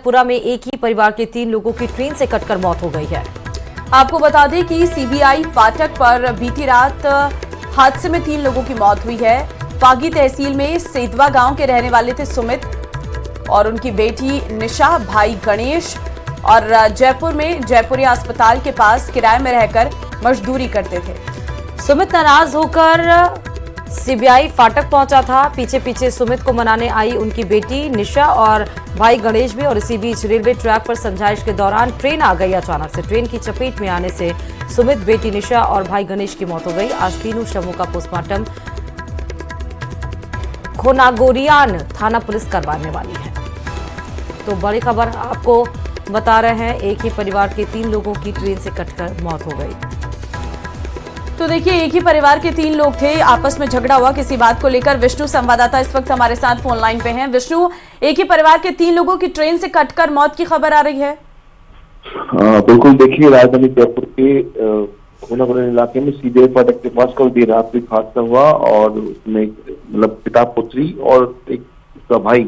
जगतपुरा में एक ही परिवार के 3 लोगों की ट्रेन से कटकर मौत हो गई है। आपको बता दें कि सीबीआई फाटक पर बीती रात हादसे में 3 लोगों की मौत हुई है। फागी तहसील में सेतवा गांव के रहने वाले थे सुमित और उनकी बेटी निशा, भाई गणेश, और जयपुर में जयपुरिया अस्पताल के पास किराए में रहकर मजदूरी करते थे। सुमित नाराज होकर सीबीआई फाटक पहुंचा था। पीछे पीछे सुमित को मनाने आई उनकी बेटी निशा और भाई गणेश भी। और इसी बीच रेलवे ट्रैक पर समझाइश के दौरान ट्रेन आ गई अचानक से। ट्रेन की चपेट में आने से सुमित, बेटी निशा और भाई गणेश की मौत हो गई। आज तीनों शवों का पोस्टमार्टम खोनागोरियान थाना पुलिस करवाने वाली है। तो बड़ी खबर आपको बता रहे हैं, एक ही परिवार के 3 लोगों की ट्रेन से कटकर मौत हो गई। तो देखिए, एक ही परिवार के 3 लोग थे, आपस में झगड़ा हुआ किसी बात को लेकर। विष्णु संवाददाता इस वक्त हमारे साथ फोन लाइन पे हैं। विष्णु, एक ही परिवार के 3 लोगों की ट्रेन से कटकर मौत की खबर आ रही है। बिल्कुल, देखिए राजधानी जयपुर के खोनागोरियान इलाके में सीबीआई फाटक के पास कल देर रात एक हादसा हुआ और उसमें मतलब पिता, पुत्री और एक उसका भाई,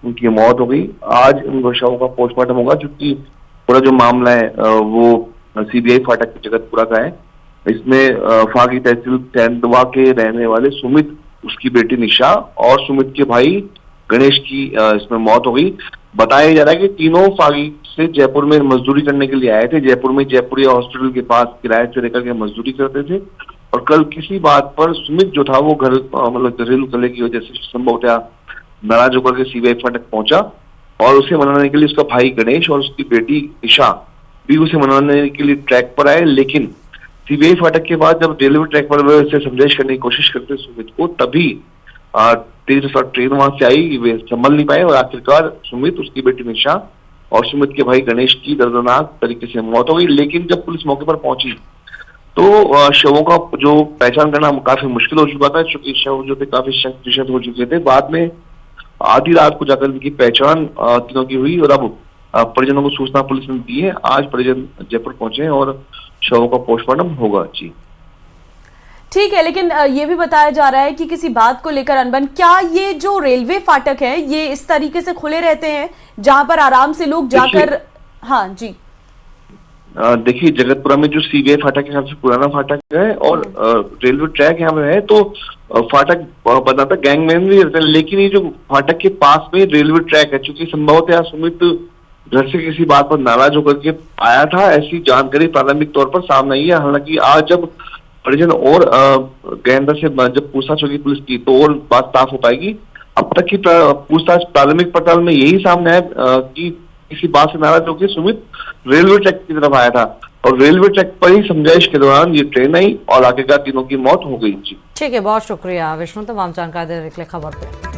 उनकी मौत हो गई। आज उन शवों का पोस्टमार्टम होगा, क्योंकि पूरा जो मामला है वो सीबीआई फाटक की जगतपुरा का है। इसमें फागी तहसील सेंधवा के रहने वाले सुमित, उसकी बेटी निशा और सुमित के भाई गणेश की इसमें मौत हो गई। बताया जा रहा है कि तीनों फागी से जयपुर में मजदूरी करने के लिए आए थे। जयपुर में जयपुरिया हॉस्पिटल के पास किराए से रहकर के मजदूरी करते थे और कल किसी बात पर सुमित जो था वो घर मतलब घरेलू कलह की वजह से संभवतः नाराज होकर के सीबीआई फाटक पहुंचा और उसे मनाने के लिए उसका भाई गणेश और उसकी बेटी निशा भी उसे मनाने के लिए ट्रैक पर आए। लेकिन सीबीआई फाटक के बाद जब रेलवे ट्रैक पर वे समझाइश करने की कोशिश करते सुमित को, तभी तेज रफ्तार ट्रेन वहां से आई। वे संभल नहीं पाए और आखिरकार सुमित, उसकी बेटी निशा और सुमित के भाई गणेश की दर्दनाक तरीके से मौत हो गई। लेकिन जब पुलिस मौके पर पहुंची तो शवों का जो पहचान करना काफी मुश्किल हो चुका था, क्योंकि शव जो थे काफी शत हो चुके थे। बाद में आधी रात को जाकर इनकी पहचान तीनों की हुई और अब परिजनों को सूचना पुलिस ने दी है। आज परिजन जयपुर पहुंचे और शवों का पोस्टमार्टम होगा। जी ठीक है, लेकिन ये भी बताया जा रहा है कि किसी बात को लेकर अनबन, क्या ये जो रेलवे फाटक है ये इस तरीके से खुले रहते हैं जहां पर आराम से लोग जाकर? हाँ जी, देखिए जगतपुरा में जो सीबीआई फाटक है सबसे पुराना फाटक है और रेलवे ट्रैक यहाँ पे है, तो फाटक बना था, गैंगमैन भी रहते हैं। लेकिन ये जो फाटक के पास में रेलवे ट्रैक है, चूंकि संभवतः सुमित घर से किसी बात पर नाराज होकर के आया था, ऐसी जानकारी प्रारंभिक तौर पर सामने आई है। हालांकि आज जब परिजन और गहनता से जब पूछताछ होगी पुलिस की तो और बात साफ हो पाएगी। अब तक की पूछताछ प्रारंभिक पड़ताल में यही सामने आया कि किसी बात से नाराज होकर सुमित रेलवे ट्रैक की तरफ आया था और रेलवे ट्रैक पर ही समझाइश के दौरान ये ट्रेन आई और आखिरकार तीनों की मौत हो गई। जी ठीक है, बहुत शुक्रिया विष्णु तमाम जानकारी देने के लिए खबर पे।